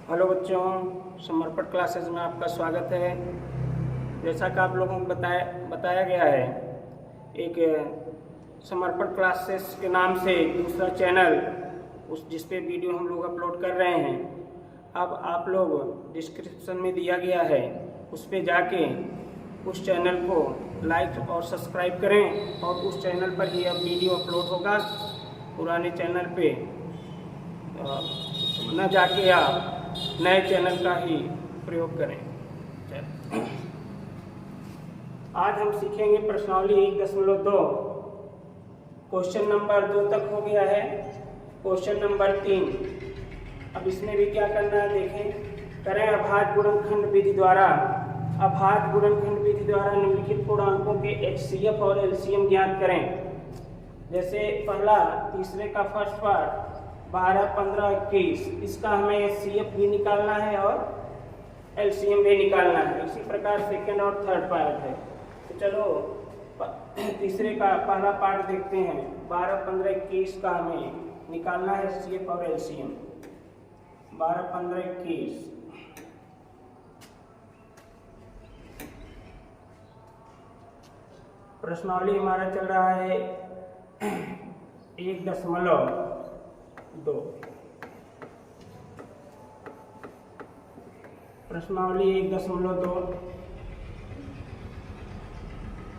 Hello बच्चों, समर्पण classes में आपका स्वागत है। जैसा कि आप लोगों को बताया गया है, एक समर्पण क्लासेस के नाम से दूसरा चैनल जिस पे वीडियो हम लोग अपलोड कर रहे हैं। अब आप लोग डिस्क्रिप्शन में दिया गया है, उस पे जाके उस चैनल को लाइक और सब्सक्राइब करें और उस चैनल पर ही अब वीडियो अपलोड होगा। पुराने चैनल पे न जाके आप नए चैनल का ही प्रयोग करें। आज हम सीखेंगे प्रश्नावली 1.2। क्वेश्चन नंबर 2 तक हो गया है। क्वेश्चन नंबर 3, अब इसमें भी क्या करना है देखें। करें अभाज्य गुणनखंड विधि द्वारा निम्नलिखित पूर्णांकों के HCF और LCM ज्ञात करें। जैसे पहला तीसरे का फर्स्ट पार्ट 12, 15, 21, इसका हमें HCF भी निकालना है और LCM भी निकालना है। इसी प्रकार सेकंड और थर्ड पार्ट है। तो चलो तीसरे का पहला पार्ट देखते हैं। 12, 15, 21 का हमें निकालना है HCF और LCM। 12, 15, 21 प्रश्नावली हमारा चल रहा है 1.2। प्रश्नावली 1.2।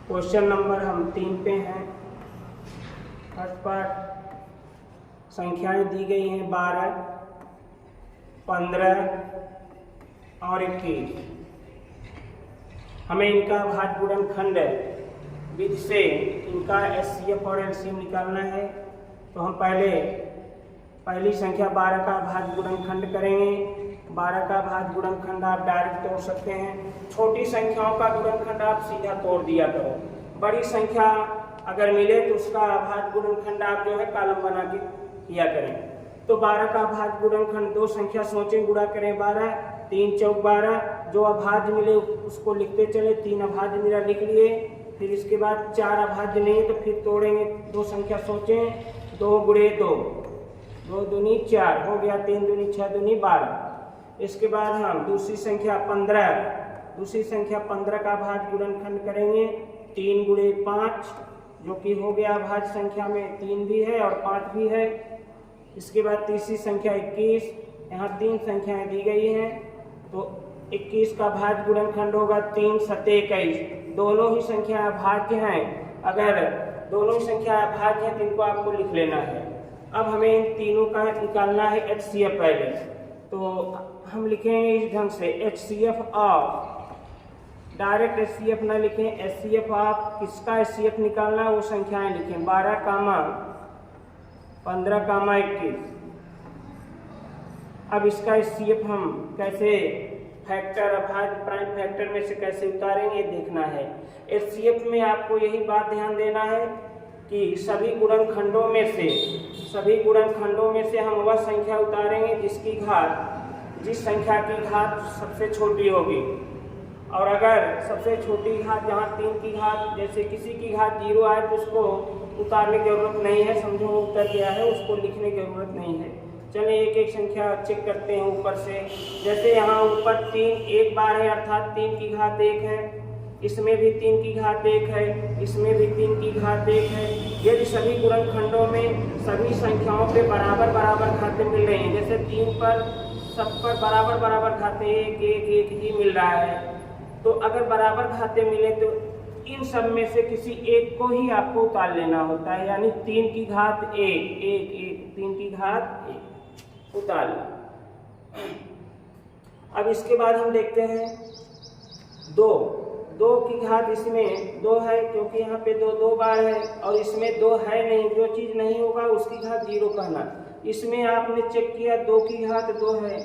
क्वेश्चन नंबर हम 3 पे हैं। फर्स्ट पार्ट, संख्याएं दी गई हैं 12, 15 और 21। हमें इनका अभाज्य गुणनखंड विधि से इनका HCF और LCM निकालना है। तो हम पहली संख्या 12 का अभाज्य गुणनखंड करेंगे। 12 का अभाज्य गुणनखंड आप डायरेक्ट तोड़ सकते हैं। छोटी संख्याओं का गुणनखंड आप सीधा तोड़ दिया करो। बड़ी संख्या अगर मिले तो उसका अभाज्य गुणनखंड आप जो है कॉलम बना के किया करें। तो 12 का अभाज्य गुणनखंड, दो संख्या सोचें, गुणा करें 12, 3 चौक 12। जो अभाज्य मिले उसको लिखते चले। 3 अभाज्य मिला, लिख लिए। फिर इसके बाद 4 अभाज्य नहीं तो फिर तोड़ेंगे। दो संख्या सोचें, 2 गुणे 2, 2 दूनी 4 हो गया, 3 दूनी 6 दूनी 12। इसके बाद हम दूसरी संख्या 15 का अभाज्य गुणनखंड करेंगे। 3 गुणे 5 जो कि हो गया अभाज्य संख्या में 3 भी है और 5 भी है। इसके बाद तीसरी संख्या 21, यहाँ 3 संख्याएं दी गई हैं। तो 21 का अभाज्य गुणनखंड होगा 3 7 21। दोनों ही संख्या अभाज्य हैं। अगर दोनों ही संख्या अभाज्य हैं तो इनको आपको लिख लेना है। अब हमें इन तीनों का निकालना है HCF पहले। तो हम लिखेंगे इस ढंग से HCF ऑफ, डायरेक्ट HCF ना लिखें, HCF ऑफ। किसका HCF निकालना है वो संख्याएं लिखें। 12, 15, 21। अब इसका HCF हम कैसे फैक्टर, अभाज्य प्राइम फैक्टर में से कैसे उतारेंगे देखना है। HCF में आपको यही बात ध्यान देना है कि सभी गुणनखंडों में से हम वह संख्या उतारेंगे जिस संख्या की घात सबसे छोटी होगी। और अगर सबसे छोटी घात जहाँ 3 की घात, जैसे किसी की घात 0 आए तो उसको उतारने की जरूरत नहीं है। समझो वो उतर गया है, उसको लिखने की जरूरत नहीं है। चलिए एक एक संख्या चेक करते हैं ऊपर से। जैसे यहाँ ऊपर 3 एक बार है, अर्थात 3 की घात 1 है। इसमें भी 3 की घात 1 है, इसमें भी 3 की घात 1 है। यदि सभी गुणनखंडों में सभी संख्याओं पे बराबर घातें मिल रही हैं, जैसे 3 पर सब पर बराबर घातें 1 1 1 ही मिल रहा है, तो अगर बराबर घातें मिले तो इन सब में से किसी एक को ही आपको उतार लेना होता है। यानी 3 की घात 1 1 1, 3 की घात 1 उतार ली। अब इसके बाद हम देखते हैं 2 की घात, इसमें 2 है क्योंकि यहाँ पे 2 बार है और इसमें 2 है नहीं। जो चीज नहीं होगा उसकी घात 0 कहना। इसमें आपने चेक किया 2 की घात 2 है,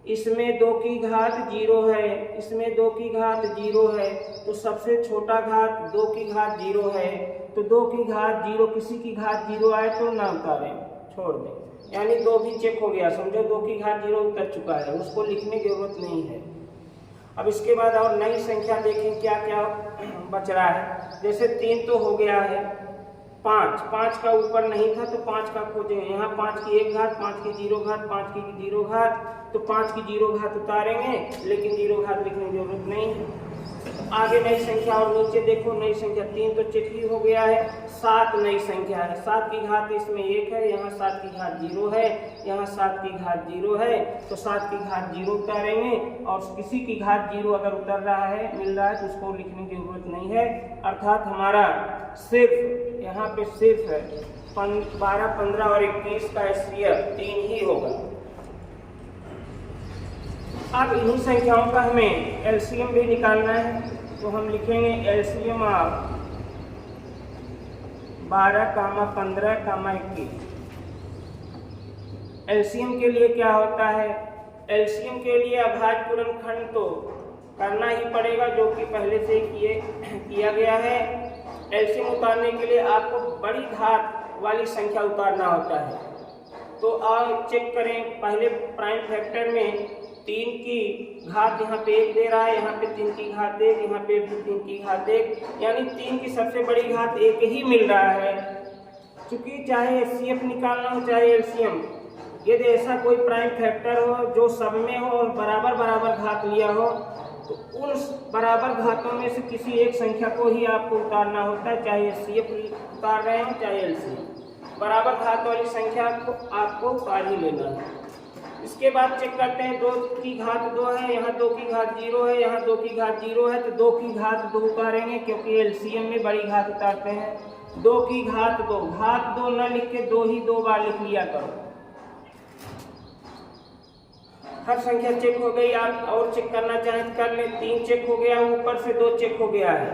इसमें 2 की घात 0 है, इसमें 2 की घात 0 है। तो सबसे छोटा घात 2 की घात 0 है। तो 2 की घात 0, किसी की घात 0 आए तो ना उतारें, छोड़ दें। यानी 2 भी चेक हो गया। समझो 2 की घात 0 उतर चुका है, उसको लिखने की जरूरत नहीं है। अब इसके बाद और नई संख्या देखें क्या क्या बच रहा है। जैसे 3 तो हो गया है, 5 का ऊपर नहीं था तो 5 का खोजेंगे। यहाँ 5 की 1 घात, 5 की 0 घात, 5 की 0 घात, तो 5 की 0 घात उतारेंगे, लेकिन 0 घात लिखने की जरूरत नहीं है। आगे नई संख्या और नीचे देखो, नई संख्या 3 तो चेक ही हो गया है। 7 नई संख्या है, 7 की घात इसमें 1 है, यहाँ 7 की घात 0 है, यहाँ 7 की घात 0 है, तो 7 की घात 0 उतारेंगे। और किसी की घात 0 अगर उतर रहा है, मिल रहा है, तो उसको लिखने की जरूरत नहीं है। अर्थात हमारा सिर्फ यहाँ पे सिर्फ 12, 15 और 21 का HCF 3 ही होगा। अब इन्हीं संख्याओं का हमें LCM भी निकालना है, तो हम लिखेंगे LCM ऑफ 12, 15, 21। LCM के लिए क्या होता है? LCM के लिए अभाज्य गुणनखंड तो करना ही पड़ेगा, जो कि पहले से किया गया है। LCM उतारने के लिए आपको बड़ी घात वाली संख्या उतारना होता है। तो आप चेक करें, पहले प्राइम फैक्टर में 3 की घात यहाँ पे 1 दे रहा है, यहाँ पे 3 की घात 1, यहाँ पे भी 3 की घात 1, यानी 3 की सबसे बड़ी घात 1 ही मिल रहा है। क्योंकि चाहे HCF निकालना हो चाहे LCM, यदि ऐसा कोई प्राइम फैक्टर हो जो सब में हो और बराबर बराबर घात लिया हो, तो उन बराबर घातों में से किसी एक संख्या को ही आपको उतारना होता है, चाहे HCF उतार रहे हो चाहे LCM। बराबर घात वाली संख्या को आपको उतार ही लेना है। इसके बाद चेक करते हैं, 2 की घात 2 है, यहाँ 2 की घात 0 है, यहाँ 2 की घात 0 है, तो 2 की घात 2 उतारेंगे, क्योंकि LCM में बड़ी घात उतारते हैं। 2 की घात 2, घात 2 न लिख के 2 ही 2 बार लिख लिया करो। हर संख्या चेक हो गई। आप और चेक करना चाहें कर ले। 3 चेक हो गया, ऊपर से 2 चेक हो गया है,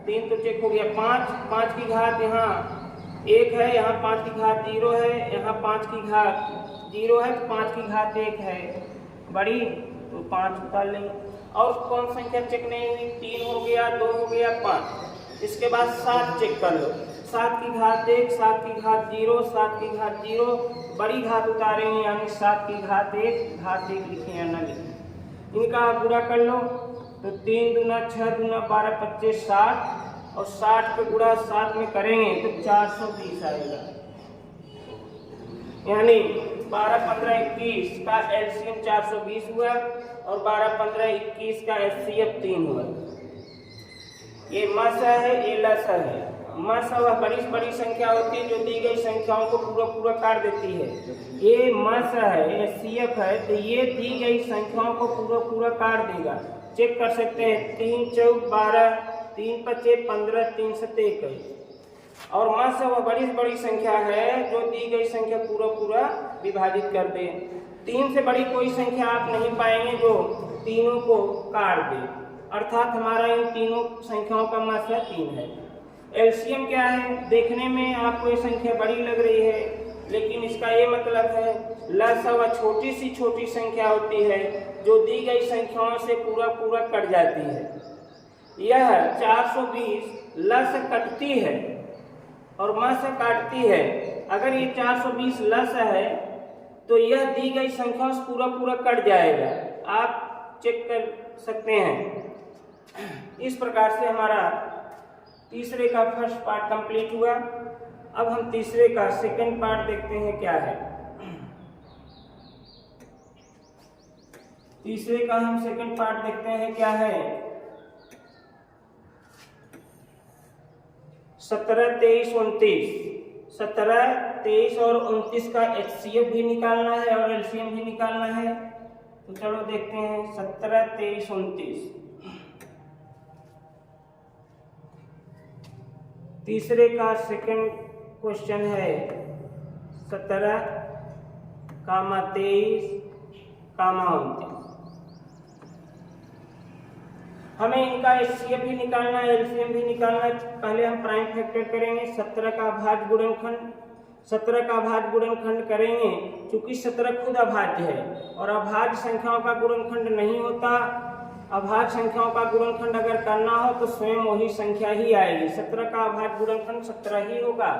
3 तो चेक हो गया। 5 की घात यहाँ 1 है, यहाँ 5 की घात 0 है, यहाँ 5 की घात 0 है, तो 5 की घात 1 है बड़ी, तो 5 उतार लेंगे। और कौन संख्या चेक नहीं हुई? 3 हो गया, 2 हो गया, 5। इसके बाद 7 चेक कर लो। 7 की घात 1, 7 की घात 0, 7 की घात 0, बड़ी घात उतारेंगे, यानी 7 की घात 1, घात 1 लिखें या न लिखें। इनका आप गुणा कर लो, तो 3 दूना 6 दूना 12, 25, 60, और 60 पे गुणा 7 में करेंगे तो 420 आएगा। यानी 12, 15, 21 का LCM 420 हुआ, और 12, 15, 21 का HCF 3 हुआ। ये मस है, ये लस है। मस वह बड़ी संख्या होती है जो दी गई संख्याओं को पूरा काट देती है। ये मस है, HCF है, तो ये दी गई संख्याओं को पूरा काट देगा। चेक कर सकते हैं, 3 चौक 12, 3 पचे 15, 3 सत्ते 21। और मस वह बड़ी संख्या है जो दी गई संख्या पूरा विभाजित कर दे। 3 से बड़ी कोई संख्या आप नहीं पाएंगे जो तीनों को काट दे। अर्थात हमारा इन तीनों संख्याओं का मस 3 है। LCM क्या है? देखने में आपको ये संख्या बड़ी लग रही है, लेकिन इसका ये मतलब है लस वह छोटी संख्या होती है जो दी गई संख्याओं से पूरा कट जाती है। यह 420 लस कटती है और मस काटती है। अगर ये 420 लस है तो यह दी गई संख्याओं से पूरा कट जाएगा। आप चेक कर सकते हैं। इस प्रकार से हमारा तीसरे का फर्स्ट पार्ट कंप्लीट हुआ। अब हम तीसरे का सेकंड पार्ट देखते हैं क्या है। तीसरे का हम सेकंड पार्ट देखते हैं क्या है। 17, 23, 29, 17, 23 और 29 का HCF भी निकालना है और LCM भी निकालना है। तो चलो देखते हैं 17, 23, 29। तीसरे का सेकंड क्वेश्चन है 17, 23, 29। हमें इनका HCF भी निकालना है, LCM भी निकालना है। पहले हम प्राइम फैक्टर करेंगे। 17 का अभाज्य गुणनखंड करेंगे। चूंकि 17 खुद अभाज्य है और अभाज्य संख्याओं का गुणनखंड नहीं होता। अभाज्य संख्याओं का गुणनखंड अगर करना हो तो स्वयं वही संख्या ही आएगी। 17 का अभाज्य गुणनखंड 17 ही होगा।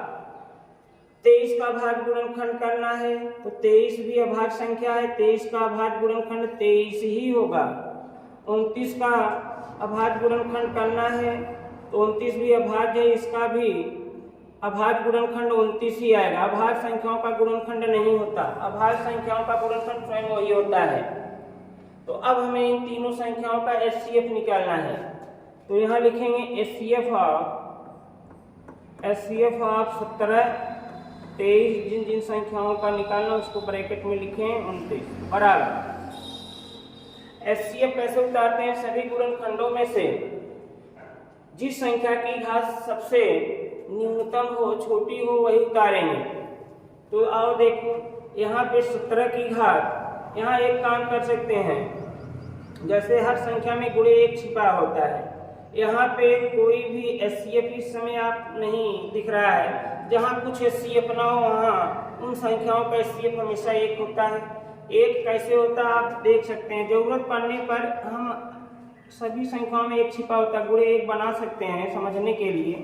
23 का अभाज्य गुणनखंड करना है तो 23 भी अभाज्य संख्या है, 23 का अभाज्य गुणनखंड 23 ही होगा। 29 का अभाज्य गुणनखंड करना है तो 29 भी अभाज्य है, इसका भी अभाज्य गुणनखंड 29 ही आएगा। अभाज्य संख्याओं का गुणनखंड नहीं होता, अभाज्य संख्याओं का गुणनखंड स्वयं वही होता है। तो अब हमें इन तीनों संख्याओं का एचसीएफ निकालना है। तो यहाँ लिखेंगे एचसीएफ ऑफ 17, 23, जिन जिन संख्याओं का निकालना उसको ब्रैकेट में लिखें 29 बराबर। एचसीएफ कैसे उतारते हैं? सभी गुणनखंडों में से जिस संख्या की घात सबसे न्यूनतम हो, छोटी हो, वही उतारेंगे। तो आओ देखो, यहाँ पे 17 की घात, यहाँ एक काम कर सकते हैं, जैसे हर संख्या में गुणे 1 छिपा होता है, यहाँ पे कोई भी एचसीएफ इस समय आप नहीं दिख रहा है। जहाँ कुछ एचसीएफ ना हो वहाँ उन संख्याओं का एचसीएफ हमेशा 1 होता है। 1 कैसे होता है आप देख सकते हैं। जरूरत पड़ने पर हम सभी संख्याओं में 1 छिपा होता है, गुणे 1 बना सकते हैं समझने के लिए।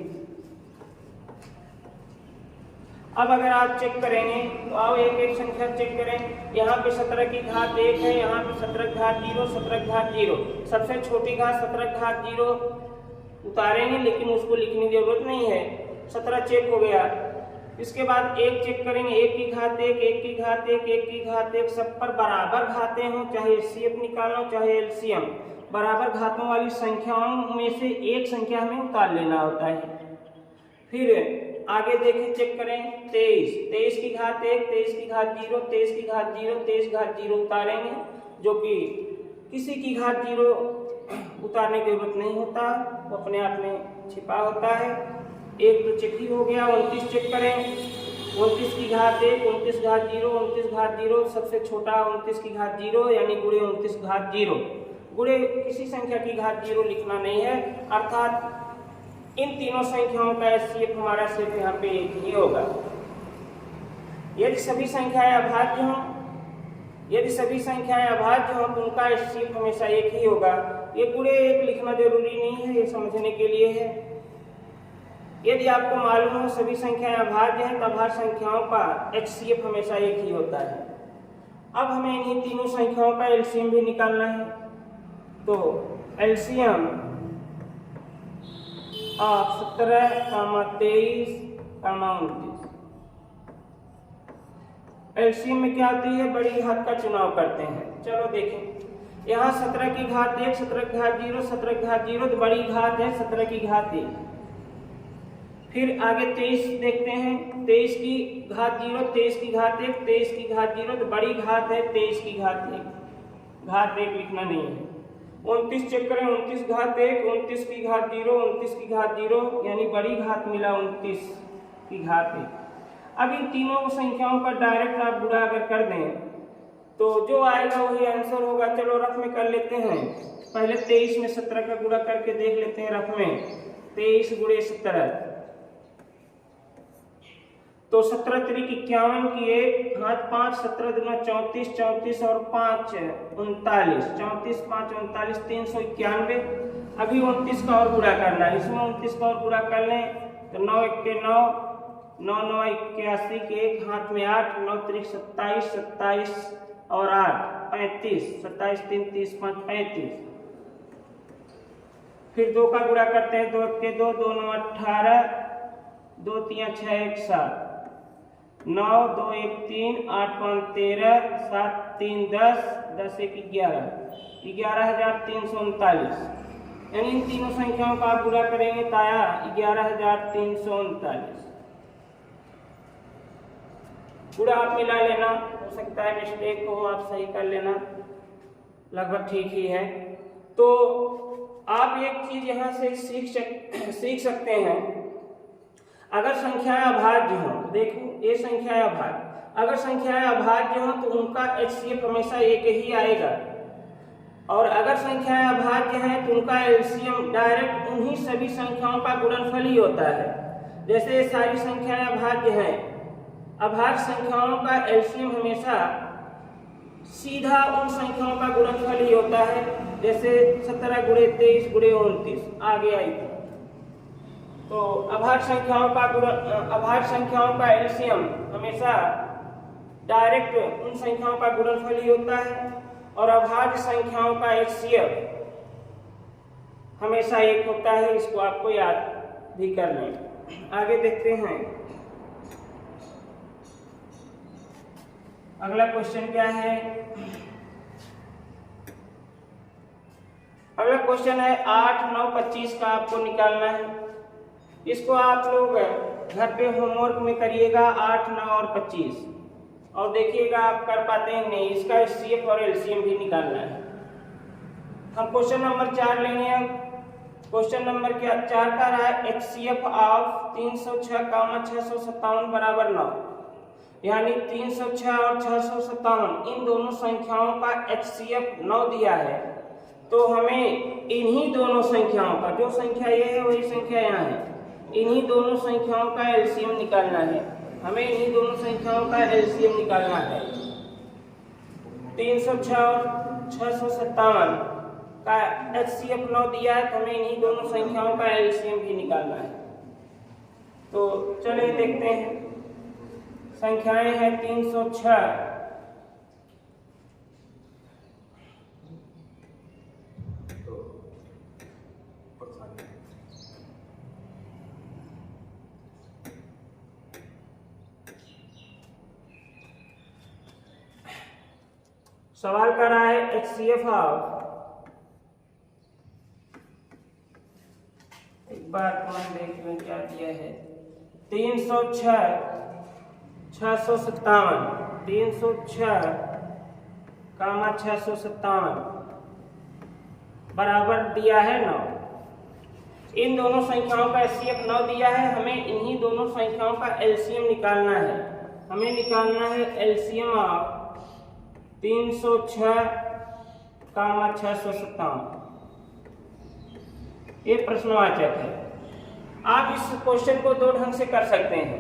अब अगर आप चेक करेंगे तो आओ एक एक संख्या चेक करें। यहाँ पे 17 की घात 1 है, यहाँ पे 17 की घात 0, 17 की घात 0। सबसे छोटी घात 17 की घात 0 उतारेंगे, लेकिन उसको लिखने की जरूरत नहीं है। 17 चेक हो गया। इसके बाद 1 चेक करेंगे, 1 की घात 1, 1 की घात 1, 1 की घात 1, सब पर बराबर घातें हों, चाहे एचसीएफ निकालो चाहे एलसीएम, बराबर घातों वाली संख्याओं में से एक संख्या हमें उतार लेना होता है। फिर आगे देखें, चेक करें 23, 23 की घात 1, 23 की घात 0, 23 की घात 0, 23 की घात 0 उतारेंगे, जो कि किसी की घात 0 उतारने की जरूरत नहीं होता, वो अपने आप में छिपा होता है। 1 तो चेक ही हो गया। 29 चेक करें, 29 की घात 1, 29 घात 0, 29 घात 0, सबसे छोटा 29 की घात 0 यानी गुणे 29 घात 0। गुणे किसी संख्या की घात 0 लिखना नहीं है, अर्थात इन तीनों संख्याओं का एचसीएफ हमारा सिर्फ यहाँ पे 1 ही होगा। यदि सभी संख्याएं अभाज्य हों, यदि सभी संख्याएं अभाज्य हों तो उनका एचसीएफ हमेशा 1 ही होगा। ये गुणे 1 लिखना जरूरी नहीं है, ये समझने के लिए है। यदि आपको मालूम हो सभी संख्याएं अभाज्य हैं तो अभाज्य संख्याओं का एचसीएफ हमेशा 1 ही होता है। अब हमें इन्हीं तीनों संख्याओं का एलसीएम भी निकालना है। तो एलसीएम ऑफ 17, 23, 29। एलसीएम में क्या होती है? बड़ी घात का चुनाव करते हैं। चलो देखें, यहाँ 17 की घात 1, 17 की घात 0, 17 की घात 0 तो बड़ी घात है 17 की घात 1। फिर आगे 23 देखते हैं, 23 की घात 0, 23 की घात 1, 23 की घात 0 तो बड़ी घात है 23 की घात 1, घात 1 लिखना नहीं है। 29 चेक करें, 29 घात 1, 29 की घात 0, 29 की घात 0 यानी बड़ी घात मिला 29 की घात 1। अब इन तीनों संख्याओं का डायरेक्ट आप गुणा अगर कर दें तो जो आएगा वही आंसर होगा। चलो रफ में कर लेते हैं। पहले 23 में 17 का गुणा करके देख लेते हैं रफ में। 23 गुणे 17 तो 17 तिरिक 51 की 1 हाथ 5, 17 दूना 34, 34 और 5 39, 34 5 39 391। अभी 29 का और गुणा करना है, इसमें 29 का और गुणा कर लें तो 9 1 के 9, 9 9 81 के 1 हाथ में 8, 9 तिरिक 27, 27 और 8 35, 27 3 30 5 35। फिर 2 का गुणा करते हैं, 2 1 के 2, 2 9 18, 2 3 6 1 7, 9 2 1 3, 8 5 13, 7 3 10, 10 1 11, 11,339। यानी इन तीनों संख्याओं का आप गुणा करेंगे तो आया 11,339। गुणा आप मिला लेना, हो सकता है मिस्टेक हो, आप सही कर लेना, लगभग ठीक ही है। तो आप एक चीज यहाँ से सीख सकते हैं, अगर संख्याएं अभाज्य हों, देखो ये संख्याएं अभाज्य, अगर संख्याएं अभाज्य हों तो उनका एचसीएफ हमेशा 1 ही आएगा, और अगर संख्याएं अभाज्य हैं तो उनका एलसीएम डायरेक्ट उन्हीं सभी संख्याओं का गुणनफल ही होता है। जैसे ये सारी संख्याएं अभाज्य हैं, अभाज्य संख्याओं का एलसीएम हमेशा सीधा उन संख्याओं का गुणनफल ही होता है। जैसे 17 गुणे 23 गुणे 29 आगे आई तो अभाज्य संख्याओं का एलसीएम हमेशा डायरेक्ट उन संख्याओं का गुणनफल ही होता है, और अभाज्य संख्याओं का एचसीएफ हमेशा 1 होता है। इसको आपको याद भी कर लें। आगे देखते हैं अगला क्वेश्चन क्या है। अगला क्वेश्चन है 8, 9, 25 का आपको निकालना है। इसको आप लोग घर पे होमवर्क में करिएगा 8, 9 और 25 और देखिएगा आप कर पाते हैं नहीं। इसका HCF और LCM भी निकालना है। हम क्वेश्चन नंबर 4 लेंगे। अब क्वेश्चन नंबर 4 का रहा है HCF ऑफ 306, 657 बराबर 9। यानी 306 और 657 इन दोनों संख्याओं का HCF 9 दिया है। तो हमें इन्हीं दोनों संख्याओं का, जो संख्या ये है वही संख्या यहाँ है, इन्हीं दोनों संख्याओं का LCM निकालना है। हमें इन्हीं दोनों संख्याओं का LCM निकालना है। 306 और 657 का HCF 9 दिया है, तो हमें इन्हीं दोनों संख्याओं का LCM भी निकालना है। तो चलिए देखते हैं। संख्याएं हैं 306 सवाल कर रहा है HCF ऑफ, एक बार कौन देख लें क्या दिया है। 306, 657, 306, 657 बराबर दिया है 9। इन दोनों संख्याओं का HCF 9 दिया है। हमें इन्हीं दोनों संख्याओं का LCM निकालना है। हमें निकालना है LCM ऑफ 306, 657। ये प्रश्नवाचक है। आप इस क्वेश्चन को दो ढंग से कर सकते हैं।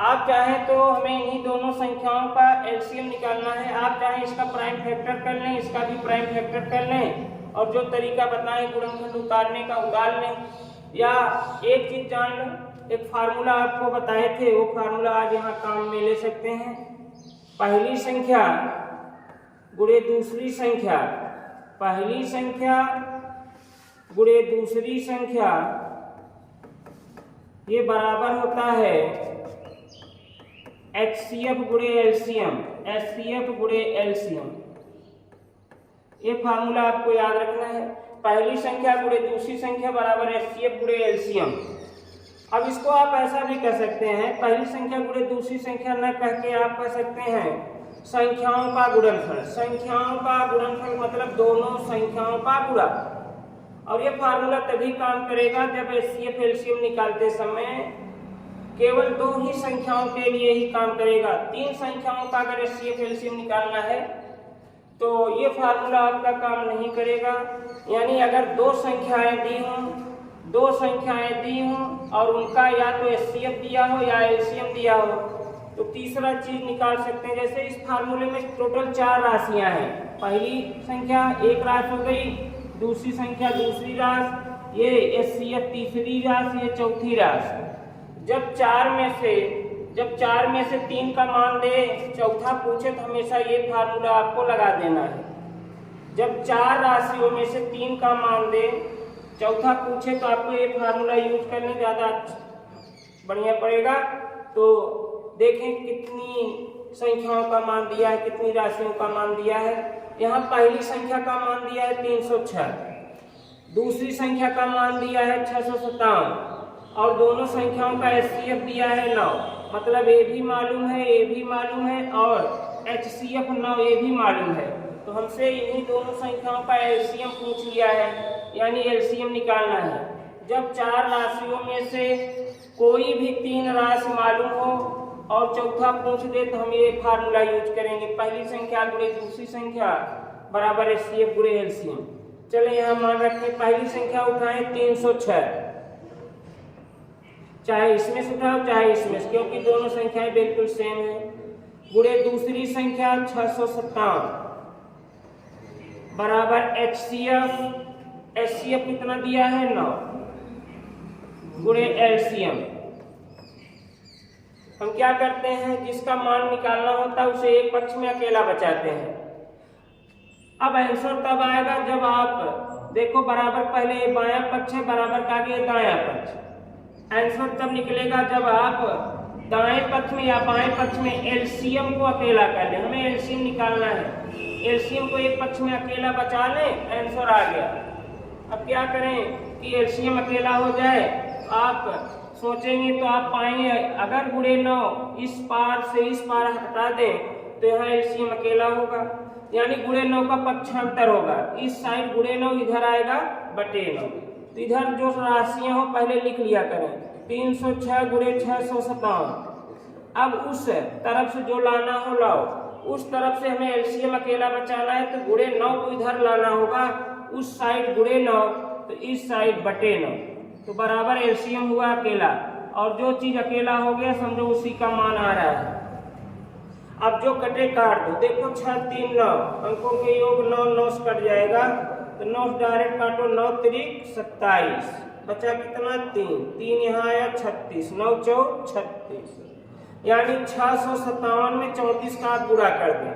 आप चाहें तो हमें इन्हीं दोनों संख्याओं का LCM निकालना है। आप चाहें इसका प्राइम फैक्टर कर लें, इसका भी प्राइम फैक्टर कर लें और जो तरीका बताएं गुणनखंड उतारने का उतार लें। या एक चीज जान लें, एक फार्मूला आपको बताए थे, वो फार्मूला आज यहाँ काम में ले सकते हैं। पहली संख्या गुणे दूसरी संख्या, पहली संख्या गुणे दूसरी संख्या, ये बराबर होता है HCF गुणे LCM, HCF गुणे LCM। ये फार्मूला आपको याद रखना है। पहली संख्या गुणे दूसरी संख्या बराबर HCF गुणे LCM। अब इसको आप ऐसा भी कर सकते हैं, पहली संख्या गुणे दूसरी संख्या न कह के आप कह सकते हैं संख्याओं का गुणनफल। संख्याओं का गुणनफल मतलब दोनों संख्याओं का गुणा। और ये फार्मूला तभी काम करेगा जब HCF LCM निकालते समय केवल दो ही संख्याओं के लिए ही काम करेगा। तीन संख्याओं का अगर HCF LCM निकालना है तो ये फार्मूला आपका काम नहीं करेगा। यानी अगर दो संख्याएं दी हों और उनका या तो HCF दिया हो या LCM दिया हो तो तीसरा चीज निकाल सकते हैं। जैसे इस फार्मूले में टोटल 4 राशियां हैं। पहली संख्या एक राशि हो गई, दूसरी संख्या दूसरी राशि, ये HCF तीसरी राशि, ये चौथी राशि। जब चार में से 3 का मान दे, चौथा पूछे तो हमेशा ये फार्मूला आपको लगा देना है। जब 4 राशियों में से 3 का मान दे, चौथा पूछे तो आपको ये फार्मूला यूज करने ज़्यादा बढ़िया पड़ेगा। तो देखें कितनी संख्याओं का मान दिया है, कितनी राशियों का मान दिया है। यहाँ पहली संख्या का मान दिया है 306, दूसरी संख्या का मान दिया है 657 और दोनों संख्याओं का HCF दिया है 9। मतलब ये भी मालूम है, ये भी मालूम है और HCF 9 ये भी मालूम है। तो हमसे इन्हीं दोनों संख्याओं का LCM पूछ लिया है, यानी LCM निकालना है। जब 4 राशियों में से कोई भी 3 राशि मालूम हो और चौथा पूछ दे तो हम ये फार्मूला यूज करेंगे, पहली संख्या गुणे दूसरी संख्या बराबर HCF गुणे LCM। चले यहाँ मान रखें, पहली संख्या उठाएं 306, चाहे इसमें से उठाओ चाहे इसमें से, क्योंकि दोनों संख्याएं बिल्कुल सेम है। गुणे दूसरी संख्या 657 बराबर HCF कितना दिया है 9 गुणे LCM। हम क्या करते हैं, जिसका मान निकालना होता है उसे एक पक्ष में अकेला बचाते हैं। अब आंसर तब आएगा जब आप देखो बराबर, पहले ये बायां पक्ष है, बराबर का आगे दायां पक्ष। आंसर तब निकलेगा जब आप दाएं पक्ष में या बाएं पक्ष में एलसीएम को अकेला कर लें। हमें एलसीएम निकालना है, एलसीएम को एक पक्ष में अकेला बचा लें, आंसर आ गया। अब क्या करें कि एलसीएम अकेला हो जाए, आप सोचेंगे तो आप पाएंगे अगर गुणे 9 इस पार से इस पार हटा दें तो यहाँ एलसीएम अकेला होगा, यानी गुणे 9 का पक्षांतर होगा। इस साइड गुणे 9 इधर आएगा बटे 9, तो इधर जो राशियां हो पहले लिख लिया करें। 306 गुणे 657। अब उस तरफ से जो लाना हो लाओ, उस तरफ से हमें एलसीएम अकेला बचाना है तो गुणे 9 को इधर लाना होगा, उस साइड गुणे 9 तो इस साइड बटे 9, तो बराबर एलसीएम हुआ अकेला, और जो चीज अकेला हो गया समझो उसी का मान आ रहा है। अब जो कटे काट दो, देखो 6 3 9 अंकों के योग 9 9 से कट जाएगा, तो 9 डायरेक्ट काटो, 9 त्रिक 27, बचा कितना 3 3 यहाँ आया 36, 9 4 36, यानी 657 में 34 का आप गुणा कर दें।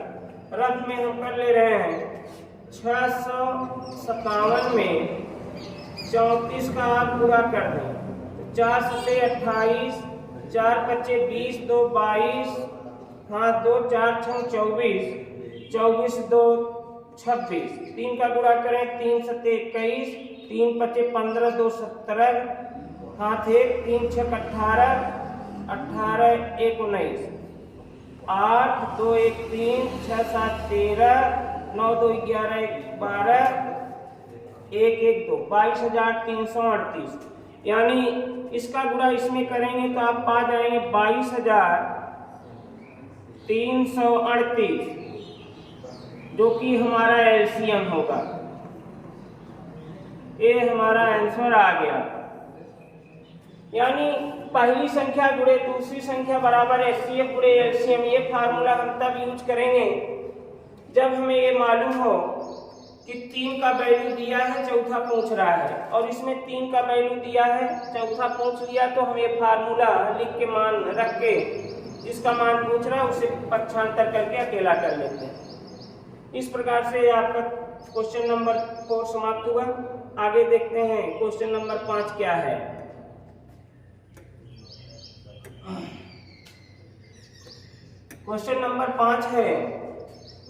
रफ में हम कर ले रहे हैं, 657 में 34 का आप गुणा कर दें, 4 से 28, 4 बचे 20, 2 22, हाँ 2 4 6 24, 24 2 26, 3 का गुणा करें, 3 7 21, 3 बचे 15, 2 17, हाथ 1, 3 6 18, 18 1 19, 8 2 1 3, 6 7 13, 9 2 11 1 12, 1 1 2, 22,338, यानी इसका गुणा इसमें करेंगे तो आप पा जाएंगे 22,338, जो कि हमारा एलसीएम होगा। ये हमारा आंसर आ गया, यानी पहली संख्या गुणे दूसरी संख्या बराबर एचसीएफ गुणे एलसीएम। ये फार्मूला हम तब यूज करेंगे जब हमें ये मालूम हो कि 3 का वैल्यू दिया है, चौथा पूछ रहा है, और इसमें 3 का वैल्यू दिया है, चौथा पूछ लिया, तो हम ये फार्मूला लिख के मान रख के जिसका मान पूछ रहा है उसे पक्षांतर करके अकेला कर लेते हैं। इस प्रकार से आपका क्वेश्चन नंबर 4 समाप्त हुआ। आगे देखते हैं क्वेश्चन नंबर 5 क्या है। क्वेश्चन नंबर 5 है,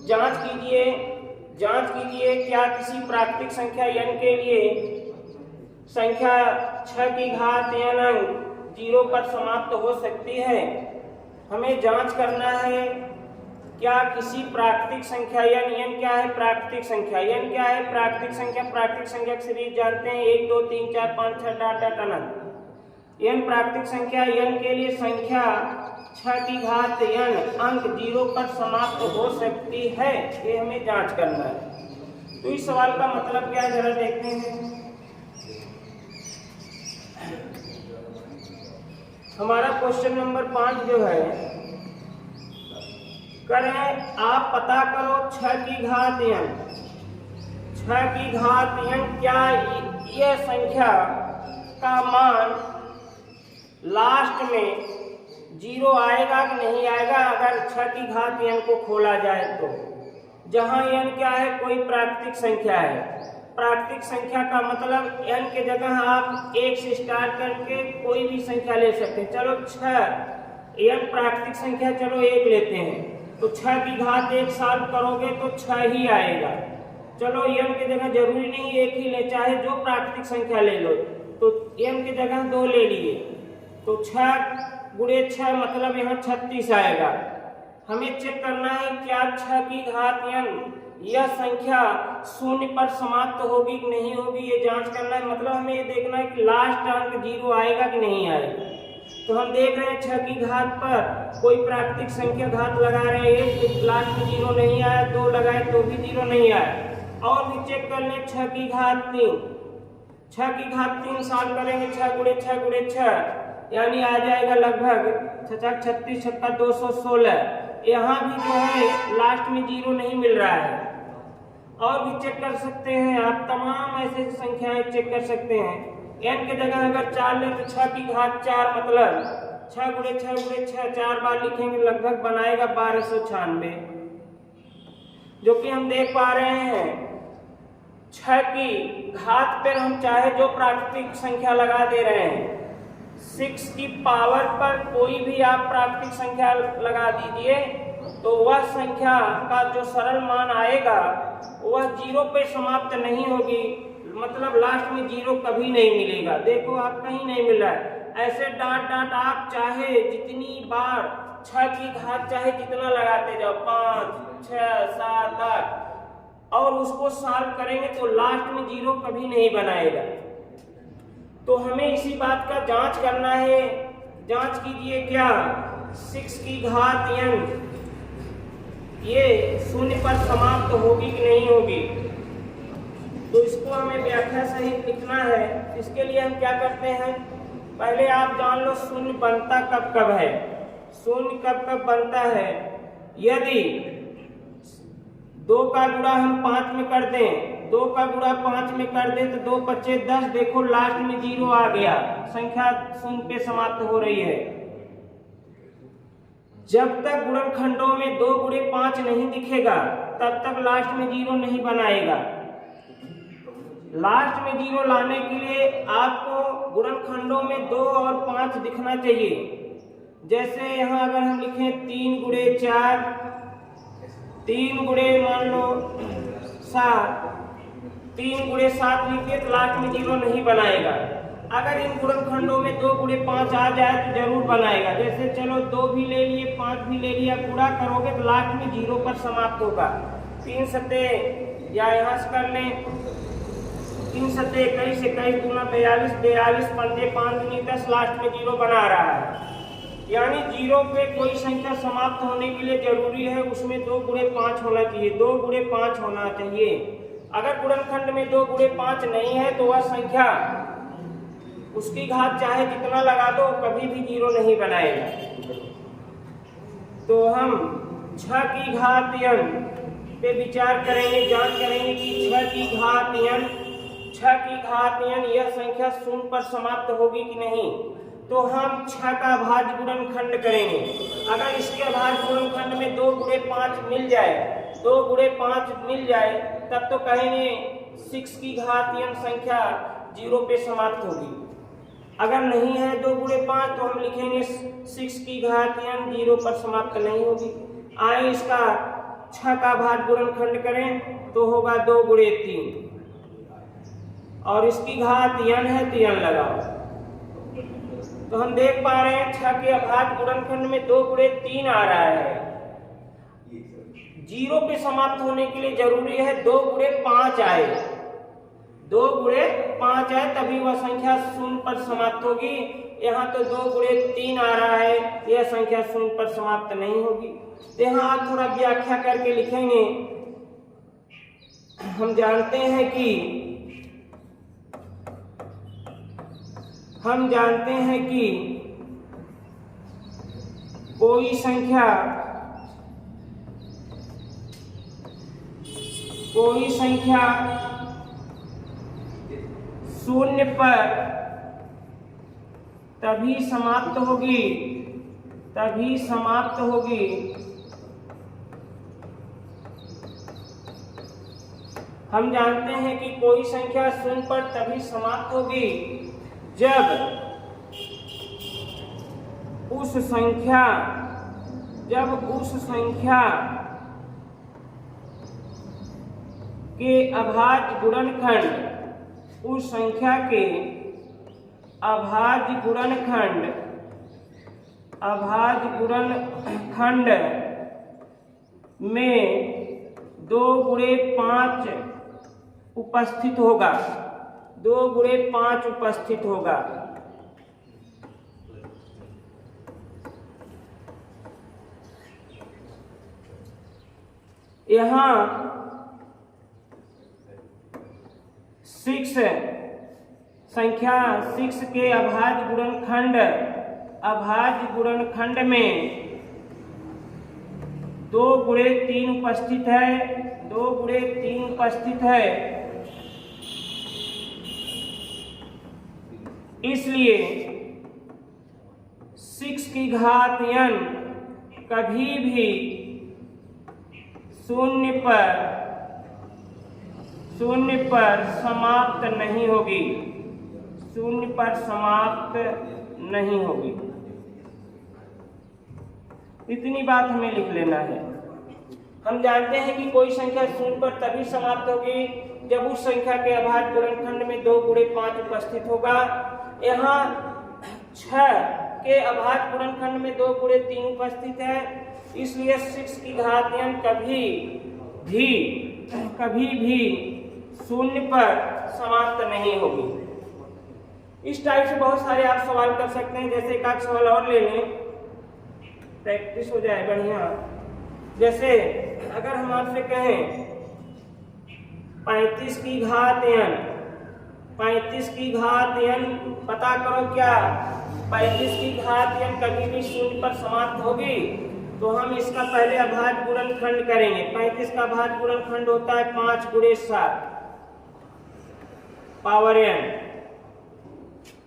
जांच कीजिए क्या किसी प्राकृतिक संख्या n के लिए संख्या 6 की घात n अंक 0 पर समाप्त हो सकती है। हमें जांच करना है क्या किसी प्राकृतिक संख्या n क्या है, प्राकृतिक संख्या n क्या है, प्राकृतिक संख्या की सीरीज जानते हैं 1 2 3 4 5 6 डॉट डॉट अनंत। n प्राकृतिक संख्या n के लिए संख्या 6 की घात n अंक 0 पर समाप्त हो सकती है, ये हमें जांच करना है। तो इस सवाल का मतलब क्या है जरा देखते हैं। हमारा क्वेश्चन नंबर 5 जो है, करें आप पता करो 6 की घात n, 6 की घात n क्या यह संख्या का मान लास्ट में 0 आएगा कि नहीं आएगा अगर 6 की घात n को खोला जाए तो। जहां n क्या है, कोई प्राकृतिक संख्या है। प्राकृतिक संख्या का मतलब n के जगह आप 1 से स्टार्ट करके कोई भी संख्या ले सकते हैं। चलो 6 n प्राकृतिक संख्या, चलो 1 लेते हैं, तो 6 की घात 1 सॉल्व करोगे तो 6 ही आएगा। चलो n के जगह जरूरी नहीं 1 ही ले, चाहे जो प्राकृतिक संख्या ले लो, तो n के जगह 2 ले लिए तो 6 गुणे 6 मतलब यहाँ 36 आएगा। हमें चेक करना है क्या 6 की घात n यह संख्या 0 पर समाप्त होगी कि नहीं होगी, ये जांच करना है। मतलब हमें ये देखना है कि लास्ट अंक 0 आएगा कि नहीं आएगा। तो हम देख रहे हैं 6 की घात पर कोई प्राकृतिक संख्या घात लगा रहे हैं, तो लास्ट में 0 नहीं आया, 2 लगाए तो भी 0 नहीं आया। और भी चेक कर लें 6 की घात 3, 6 की घात 3 सॉल्व करेंगे, 6 गुणे 6 गुणे 6 यानी आ जाएगा लगभग 36 छक्का 216। यहाँ भी जो है लास्ट में 0 नहीं मिल रहा है। और भी चेक कर सकते हैं आप, तमाम ऐसे संख्याएं चेक कर सकते हैं। n के जगह अगर 4 ले तो 6 की घात 4 मतलब 6 गुणे 6 गुणे 6 4 बार लिखेंगे, लगभग बनाएगा 1296, जो कि हम देख पा रहे हैं 6 की घात पर हम चाहे जो प्राकृतिक संख्या लगा दे रहे हैं, 6 की पावर पर कोई भी आप प्राकृतिक संख्या लगा दीजिए तो वह संख्या का जो सरल मान आएगा वह 0 पे समाप्त नहीं होगी, मतलब लास्ट में 0 कभी नहीं मिलेगा। देखो आप कहीं नहीं मिल रहा है। ऐसे डाट डाट आप चाहे जितनी बार 6 की घात चाहे जितना लगाते जाओ, 5, 6, 7, 8, और उसको सॉल्व करेंगे तो लास्ट में 0 कभी नहीं बनाएगा। तो हमें इसी बात का जांच करना है। जांच कीजिए क्या 6 की घात n ये 0 पर समाप्त होगी कि नहीं होगी। तो इसको हमें व्याख्या सहित लिखना है। इसके लिए हम क्या करते हैं, पहले आप जान लो 0 बनता कब कब है। 0 कब कब बनता है, यदि 2 का गुणा हम 5 में कर दें, 2 का गुणा 5 में कर दें तो 2 बचे 10। देखो लास्ट में 0 आ गया, संख्या 0 पे समाप्त हो रही है। जब तक गुणनखंडों में 2 गुणे 5 नहीं दिखेगा तब तक लास्ट में 0 नहीं बनाएगा। लास्ट में 0 लाने के लिए आपको गुणनखंडों में 2 और 5 दिखना चाहिए। जैसे यहाँ अगर हम लिखें 3 गुणे 4, 3 गुणे मान लो 7, 3 गुणे 7 लिखिए तो लास्ट में 0 नहीं बनाएगा। अगर इन गुणनखंडों में 2 गुणे 5 आ जाए तो जरूर बनाएगा। जैसे चलो 2 भी ले लिए, 5 भी ले लिया, गुणा करोगे तो लास्ट में 0 पर समाप्त होगा। 3 सत्ते या यहाँ से कर लें, 3 सत्ते 21, 21 दूना 42, 42 पंजे 5 दूनी 10, लास्ट में 0 बना रहा है। यानी 0 पे कोई संख्या समाप्त होने के लिए जरूरी है उसमें 2 गुणे 5 होना चाहिए, 2 गुणे 5 होना चाहिए। अगर गुणनखंड में 2 गुणे 5 नहीं है तो वह संख्या उसकी घात चाहे जितना लगा दो कभी भी 0 नहीं बनाएगा। तो हम 6 की घात n पे विचार करेंगे, जांच करेंगे कि 6 की घात n, 6 की घात n यह संख्या 0 पर समाप्त होगी कि नहीं। तो हम 6 का भाज्य गुणनखंड करेंगे। अगर इसके भाज्य गुणनखंड में 2 गुणे 5 मिल जाए, 2 गुणे 5 मिल जाए तब तो कहेंगे 6 की घात n संख्या 0 पे समाप्त होगी। अगर नहीं है 2 गुणे 5 तो हम लिखेंगे 6 की घात n 0 पर समाप्त नहीं होगी। आए इसका 6 का भाज्य गुणनखंड करें तो होगा 2 गुणे 3 और इसकी घात n है तो n लगाओ। तो हम देख पा रहे हैं 6 के अभाज्य गुणनखंड में 2 गुणे 3 आ रहा है। 0 पे समाप्त होने के लिए जरूरी है 2 गुणे 5 आए, 2 गुणे 5 आए तभी वह संख्या 0 पर समाप्त होगी। यहाँ तो 2 गुणे 3 आ रहा है, यह संख्या 0 पर समाप्त नहीं होगी। तो यहाँ आप थोड़ा व्याख्या करके लिखेंगे। हम जानते हैं कि कोई संख्या 0 पर तभी समाप्त होगी हम जानते हैं कि कोई संख्या 0 पर तभी समाप्त होगी जब उस संख्या के अभाज्य गुणनखंड, उस संख्या के अभाज्य गुणनखंड में 2 गुणे 5 उपस्थित होगा, 2 गुणे 5 उपस्थित होगा। यहाँ 6 संख्या 6 के अभाज्य गुणनखंड में 2 गुणे 3 उपस्थित है, 2 गुणे 3 उपस्थित है। इसलिए 6 की घात n कभी भी 0 पर समाप्त नहीं होगी, 0 पर समाप्त नहीं होगी। इतनी बात हमें लिख लेना है। हम जानते हैं कि कोई संख्या शून्य पर तभी समाप्त होगी जब उस संख्या के अभाज्य गुणनखंड में 2 गुणे 5 उपस्थित होगा। यहाँ 6 के अभाज्य गुणनखंड में 2 गुणे 3 उपस्थित है, इसलिए 6 की घात n कभी भी शून्य पर समाप्त नहीं होगी। इस टाइप से बहुत सारे आप सवाल कर सकते हैं। जैसे एक सवाल और ले लें, प्रैक्टिस हो जाए बढ़िया। जैसे अगर हम आपसे कहें 35 की घात n, 35 की घात n पता करो क्या 35 की घात n कभी भी शून्य पर समाप्त होगी, तो हम इसका पहले अभाज्य गुणनखंड करेंगे। 35 का अभाज्य गुणनखंड होता है 5 गुणे 7 पावर n।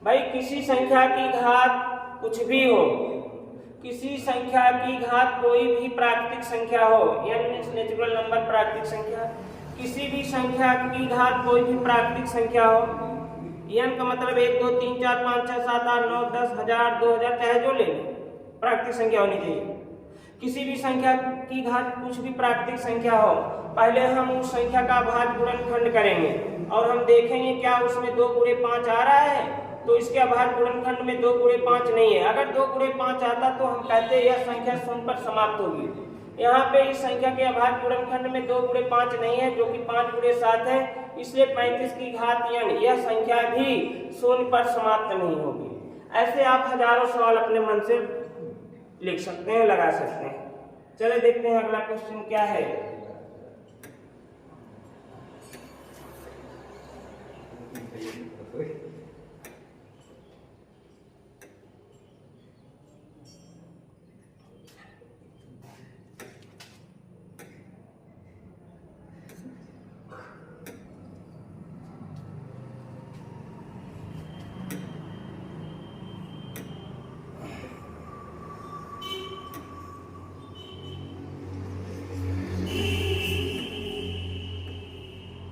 भाई किसी संख्या की घात कुछ भी हो, किसी संख्या की घात कोई भी प्राकृतिक संख्या हो, n मींस नेचुरल नंबर प्राकृतिक संख्या, किसी भी संख्या की घात कोई भी प्राकृतिक संख्या हो, n का मतलब 1 2 3 4 5 6 7 8 9 10 1000 2000 चाहे जो ले लें, प्राकृतिक संख्या होनी चाहिए। किसी भी संख्या की घात कुछ भी प्राकृतिक संख्या हो, पहले हम उस संख्या का अभाज्य गुणनखंड करेंगे और हम देखेंगे क्या उसमें 2 गुणे 5 आ रहा है, तो इसके अभाज्य गुणनखंड में 2 गुणे 5 नहीं है। अगर 2 गुणे 5 आता तो हम कहते हैं यह संख्या शून्य पर समाप्त होगी। यहाँ पे इस संख्या के अभाज्य गुणनखंड में 2 गुणे 5 नहीं है, जो कि 5 गुणे 7 है, इसलिए 35 की घात n यह संख्या भी शून्य पर समाप्त नहीं होगी। ऐसे आप हजारों सवाल अपने मन से लिख सकते हैं, लगा सकते हैं। चले देखते हैं अगला क्वेश्चन क्या है।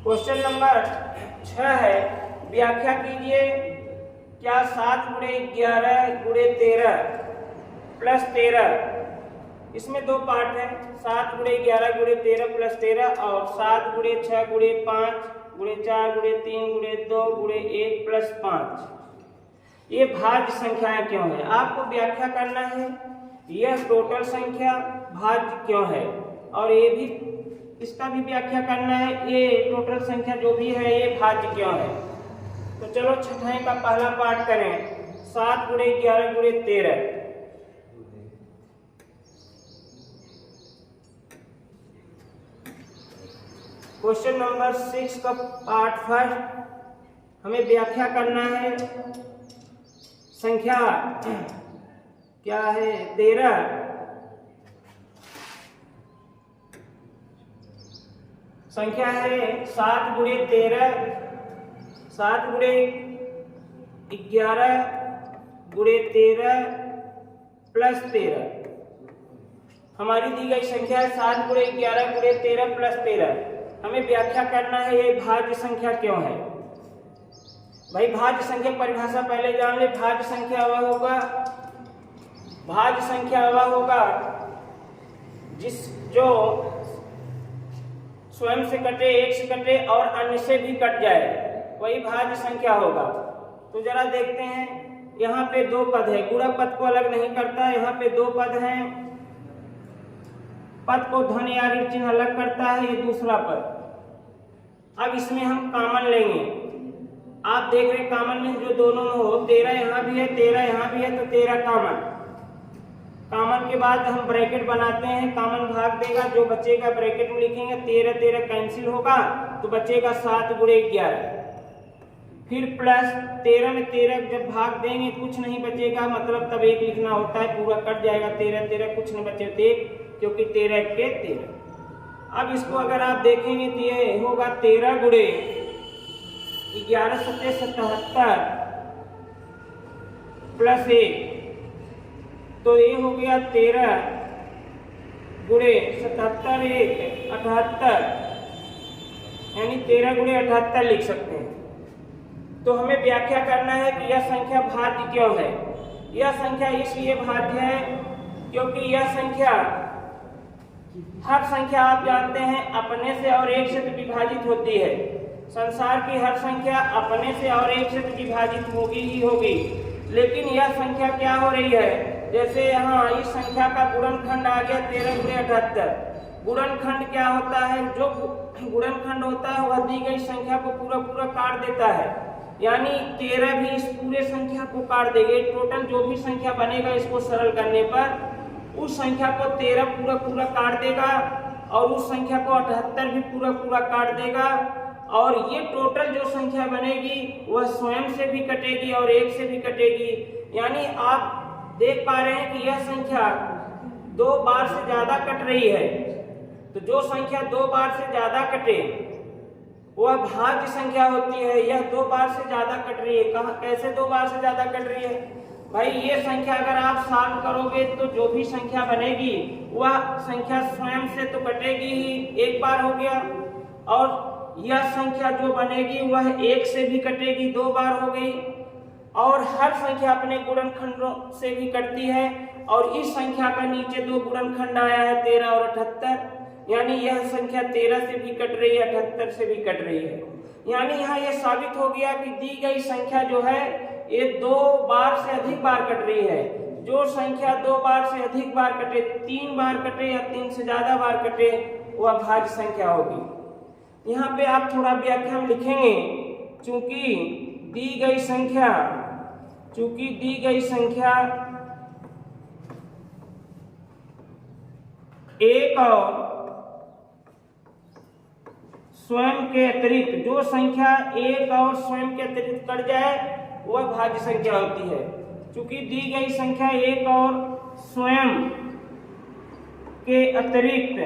क्वेश्चन नंबर 6 है, व्याख्या कीजिए क्या 7 गुणे 11 गुणे 13 प्लस 13, इसमें 2 पार्ट है, 7 गुणे 11 गुणे 13 प्लस 13 और 7 गुणे 6 गुणे 5 गुणे 4 गुणे 3 गुणे 2 गुणे 1 प्लस 5। ये भाज्य संख्याएं क्यों है, आपको व्याख्या करना है। यह टोटल संख्या भाज्य क्यों है, और ये भी इसका भी व्याख्या करना है, ये टोटल संख्या जो भी है ये भाज्य क्यों है। तो चलो छठाई का पहला पार्ट करें, 7 गुणे 11 गुणे 13। क्वेश्चन नंबर 6 का पार्ट फर्स्ट, हमें व्याख्या करना है संख्या क्या है 13, संख्या है 7 गुणे 13, 7 गुणे 11 गुणे 13 प्लस 13। हमारी दी गई संख्या है 7 गुणे 11 गुणे 13 प्लस 13। हमें व्याख्या करना है ये भाज्य संख्या क्यों है। भाई भाज्य संख्या परिभाषा पहले जान ले। भाज्य संख्या वह होगा, भाज्य संख्या वह होगा जो स्वयं से कटे, एक से कटे और अन्य से भी कट जाए, वही भाज्य संख्या होगा। तो जरा देखते हैं, यहाँ पे 2 पद है, गुणा पद को अलग नहीं करता है, यहाँ पे 2 पद हैं, पद को धन या ऋण चिन्ह अलग करता है, ये दूसरा पद। अब इसमें हम कॉमन लेंगे, आप देख रहे कॉमन में जो दोनों में हो, 13 यहाँ भी है 13 यहाँ भी है, तो 13 कॉमन। कॉमन के बाद हम ब्रैकेट बनाते हैं, कॉमन भाग देगा, जो बचेगा ब्रैकेट में लिखेंगे, 13 13 कैंसिल होगा तो बचेगा 7 गुणे 11, फिर प्लस 13 में 13 जब भाग देंगे कुछ नहीं बचेगा, मतलब तब 1 लिखना होता है, पूरा कट जाएगा, 13 13 कुछ नहीं बचे 1, क्योंकि 13 के 13। अब इसको अगर आप देखेंगे तो ये होगा 13 गुणे 11 7 77 प्लस 1, तो ये हो गया 13 गुणे 77 1 78, यानी 13 गुणे 78 लिख सकते हैं। तो हमें व्याख्या करना है कि यह संख्या भाज्य क्यों है। यह संख्या इसलिए भाज्य है क्योंकि यह संख्या, हर संख्या आप जानते हैं अपने से और एक से तो विभाजित होती है। संसार की हर संख्या अपने से और एक से तो विभाजित होगी ही होगी, लेकिन यह संख्या क्या हो रही है, जैसे यहाँ इस संख्या का गुणनखंड आ गया 13 × 78। गुणनखंड क्या होता है, जो गुणनखंड होता है वह दी गई संख्या को पूरा काट देता है, यानी 13 भी इस पूरे संख्या को काट देंगे। टोटल जो भी संख्या बनेगा इसको सरल करने पर उस संख्या को 13 पूरा काट देगा और उस संख्या को 78 भी पूरा काट देगा, और ये टोटल जो संख्या बनेगी वह स्वयं से भी कटेगी और एक से भी कटेगी। यानी आप देख पा रहे हैं कि यह संख्या 2 बार से ज्यादा कट रही है। तो जो संख्या 2 बार से ज्यादा कटे वह भाज्य संख्या होती है। यह 2 बार से ज्यादा कट रही है। कहाँ, कैसे 2 बार से ज्यादा कट रही है भाई? ये संख्या अगर आप सॉल्व करोगे तो जो भी संख्या बनेगी वह संख्या स्वयं से तो कटेगी ही, एक बार हो गया, और यह संख्या जो बनेगी वह एक से भी कटेगी, 2 बार हो गई, और हर संख्या अपने गुणनखंडों से भी कटती है। और इस संख्या का नीचे 2 गुणनखंड आया है 13 और 78, यानी यह संख्या 13 से भी कट रही है, 78 से भी कट रही है। यानी यहाँ यह साबित हो गया कि दी गई संख्या जो है ये 2 बार से अधिक बार कट रही है। जो संख्या 2 बार से अधिक बार कटे, 3 बार कटे या 3 से ज्यादा बार कटे, वह भाज्य संख्या होगी। यहाँ पे आप थोड़ा व्याख्या में लिखेंगे, चूंकि दी गई संख्या एक और स्वयं के अतिरिक्त, जो संख्या एक और स्वयं के अतिरिक्त कट जाए वह भाज्य संख्या होती है। चूंकि दी गई संख्या एक और स्वयं के अतिरिक्त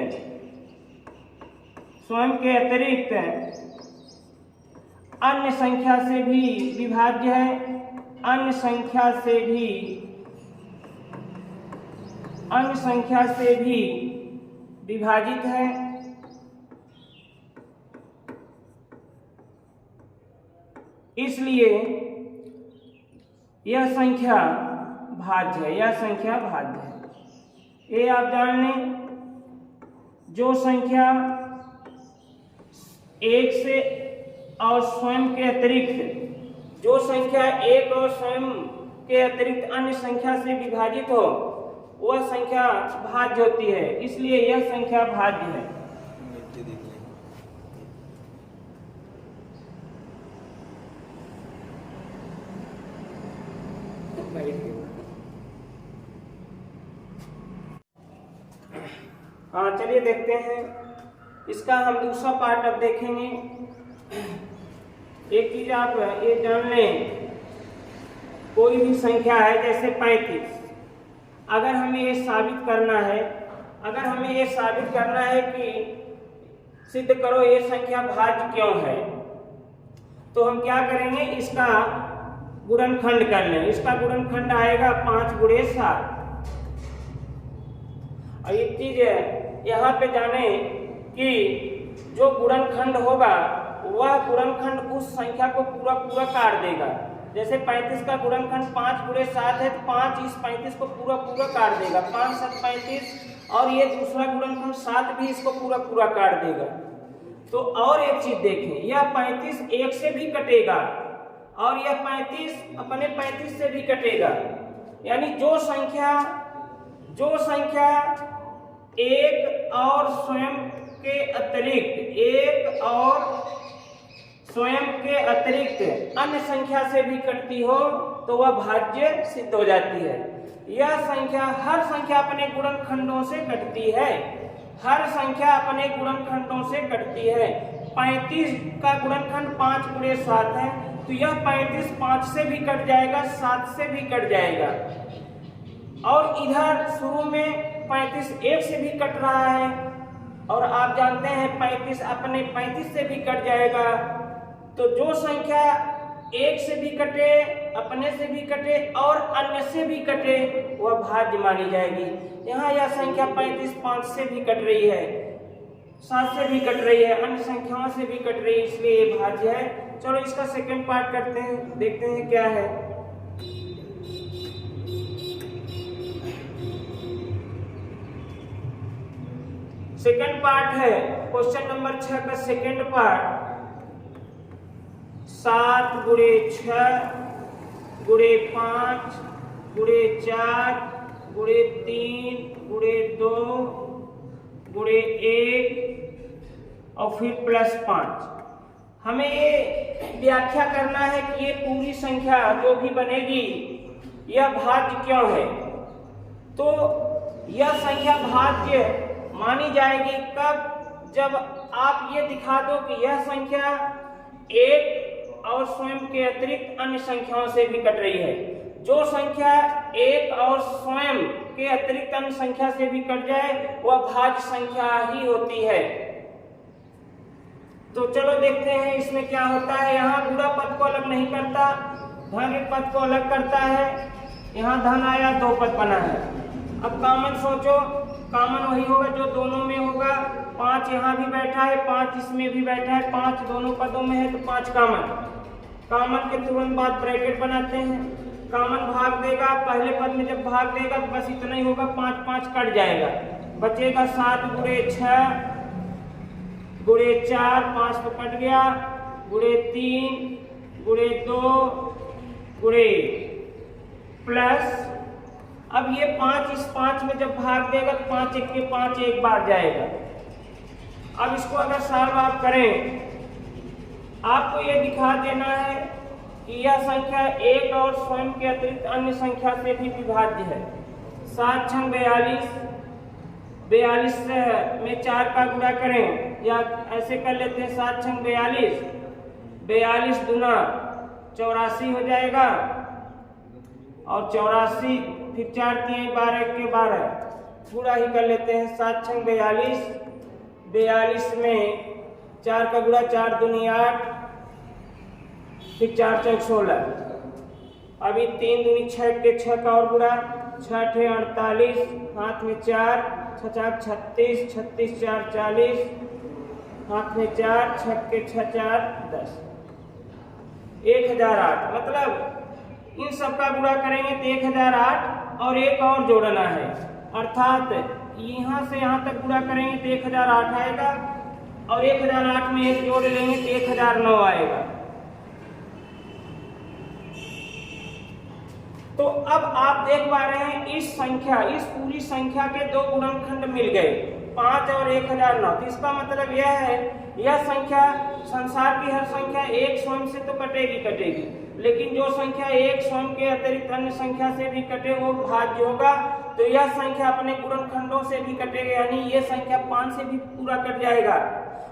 अन्य संख्या से भी विभाज्य है, अन्य संख्या से भी विभाजित है, इसलिए यह संख्या भाज्य है। ये आप जान लें, जो संख्या एक से और स्वयं के अतिरिक्त, जो संख्या एक और स्वयं के अतिरिक्त अन्य संख्या से विभाजित हो वह संख्या भाज्य होती है, इसलिए यह संख्या भाज्य है। हाँ, चलिए देखते हैं इसका हम दूसरा पार्ट अब देखेंगे। एक चीज आप ये जान लें, कोई भी संख्या है जैसे 35, अगर हमें ये साबित करना है कि सिद्ध करो ये संख्या भाज्य क्यों है, तो हम क्या करेंगे, इसका गुणनखंड कर लें। इसका गुणनखंड आएगा 5 × 7। और एक चीज यहाँ पे जाने कि जो गुणनखंड होगा वह गुणनखंड उस संख्या को पूरा काट देगा। जैसे 35 का गुणनखंड 5 × 7 है, तो 5 इस 35 को पूरा काट देगा, 5 × 7 35, और ये दूसरा गुणनखंड 7 भी इसको पूरा काट देगा। तो और एक चीज देखें, यह 35 एक से भी कटेगा और यह 35 अपने 35 से भी कटेगा। यानी जो संख्या एक और स्वयं के अतिरिक्त अन्य संख्या से भी कटती हो तो वह भाज्य सिद्ध हो जाती है। यह संख्या, हर संख्या अपने गुणनखंडों से कटती है, 35 का गुणनखंड 5 × 7 है, तो यह 35 5 से भी कट जाएगा, 7 से भी कट जाएगा। और इधर शुरू में 35 1 से भी कट रहा है, और आप जानते हैं 35 अपने 35 से भी कट जाएगा। तो जो संख्या 1 से भी कटे, अपने से भी कटे और अन्य से भी कटे वह भाज्य मानी जाएगी। यहाँ यह संख्या 35 5 से भी कट रही है, 7 से भी कट रही है, अन्य संख्याओं से भी कट रही है, इसलिए ये भाज्य है। चलो इसका सेकंड पार्ट करते हैं, देखते हैं क्या है। सेकंड पार्ट है क्वेश्चन नंबर 6 का सेकंड पार्ट, 7 गुणे 6 गुणे 5 गुणे 4 गुणे 3 गुणे 2 गुणे 1 और फिर प्लस 5। हमें ये व्याख्या करना है कि ये पूरी संख्या जो भी बनेगी यह भाज्य क्यों है। तो यह संख्या भाज्य मानी जाएगी कब, जब आप ये दिखा दो कि यह संख्या एक और स्वयं के अतिरिक्त अन्य संख्याओं से भी कट रही है। जो संख्या एक और स्वयं के अतिरिक्त अन्य संख्या से भी कट जाए वह भाज्य संख्या ही होती है। तो चलो देखते हैं इसमें क्या होता है। यहाँ गुणा पद को अलग नहीं करता, धन पद को अलग करता है। यहाँ धन आया, 2 पद बना है। अब कॉमन सोचो, कॉमन वही होगा जो दोनों में होगा। 5 यहाँ भी बैठा है, 5 इसमें भी बैठा है, 5 दोनों पदों में है, तो 5 कॉमन। कॉमन के तुरंत बाद ब्रैकेट बनाते हैं। कॉमन भाग देगा, पहले पद में जब भाग देगा तो बस इतना ही होगा, 5 5 कट जाएगा, बचेगा 7 गुणे 6 गुणे 4, 5 तो कट गया, गुणे 3 गुणे 2 गुणे प्लस। अब ये 5 इस 5 में जब भाग देगा तो 5 1 के 5 एक बार जाएगा। अब इसको अगर सॉल्व आप करें, आपको ये दिखा देना है कि यह संख्या एक और स्वयं के अतिरिक्त अन्य संख्या से भी विभाज्य है। 7 छंग 42, 42 में 4 का गुणा करें, या ऐसे कर लेते हैं 7 छंग 42, 42 दूना 84 हो जाएगा, और 84 फिर 4 3 12 1 के 12 पूरा ही कर लेते हैं। 7 छंग 42, 42 में 4 का गुणा 4 दूनी 8, फिर 4 चौक 16, अभी 3 दूनी 6 के 6 का और गुणा, 6 ठे 48, हाथ में 4, 6 चार 36, 36 4 40, हाथ में 4, 6 के 6 4 10, 1008। मतलब इन सब का गुणा करेंगे तो 1008 और एक और जोड़ना है, अर्थात यहाँ से यहाँ तक गुणा करेंगे तो 1008 आएगा, और 1008 में एक जोड़ लेंगे तो 1009 आएगा। तो अब आप देख पा रहे हैं इस संख्या, इस पूरी संख्या के 2 गुणनखंड मिल गए, 5 और 1009। तो इसका मतलब यह है, यह संख्या संसार की हर संख्या एक स्वयं से तो कटेगी, लेकिन जो संख्या एक स्वयं के अतिरिक्त अन्य संख्या से भी कटे वो भाज्य होगा। तो यह संख्या अपने गुणनखंडों से भी कटेगा, यानी ये संख्या 5 से भी पूरा कट जाएगा,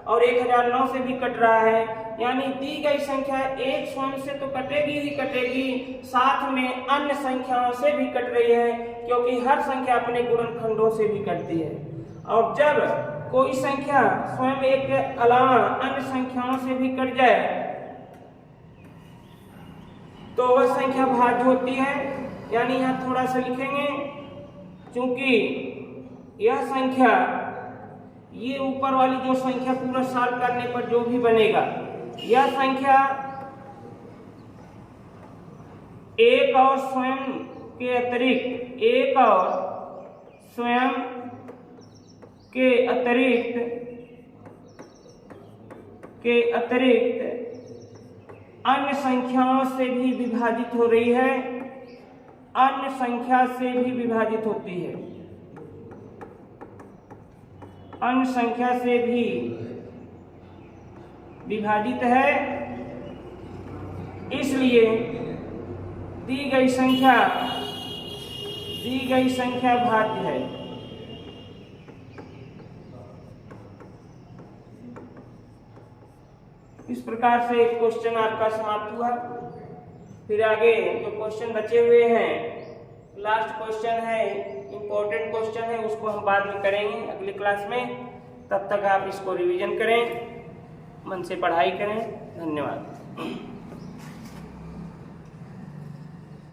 और 1009 से भी कट रहा है, यानी दी गई संख्या एक स्वयं से तो कटेगी ही कटेगी, साथ में अन्य संख्याओं से भी कट रही है, क्योंकि हर संख्या अपने गुणनखंडों से भी कटती है। और जब कोई संख्या स्वयं एक के अलावा अन्य संख्याओं से भी कट जाए तो वह संख्या भाज्य होती है। यानी यहाँ थोड़ा सा लिखेंगे, चूंकि यह संख्या, ये ऊपर वाली जो संख्या पूरा सॉल्व करने पर जो भी बनेगा, यह संख्या एक और स्वयं के अतिरिक्त, एक और स्वयं के अतिरिक्त अन्य संख्याओं से भी विभाजित हो रही है, अन्य संख्या से भी विभाजित होती है, अन्य संख्या से भी विभाजित है। इसलिए दी गई संख्या भाज्य है। इस प्रकार से एक क्वेश्चन आपका समाप्त हुआ। फिर आगे जो क्वेश्चन बचे हुए हैं, लास्ट क्वेश्चन है, इंपॉर्टेंट क्वेश्चन है, उसको हम बाद में करेंगे अगली क्लास में। तब तक आप इसको रिवीजन करें, मन से पढ़ाई करें। धन्यवाद।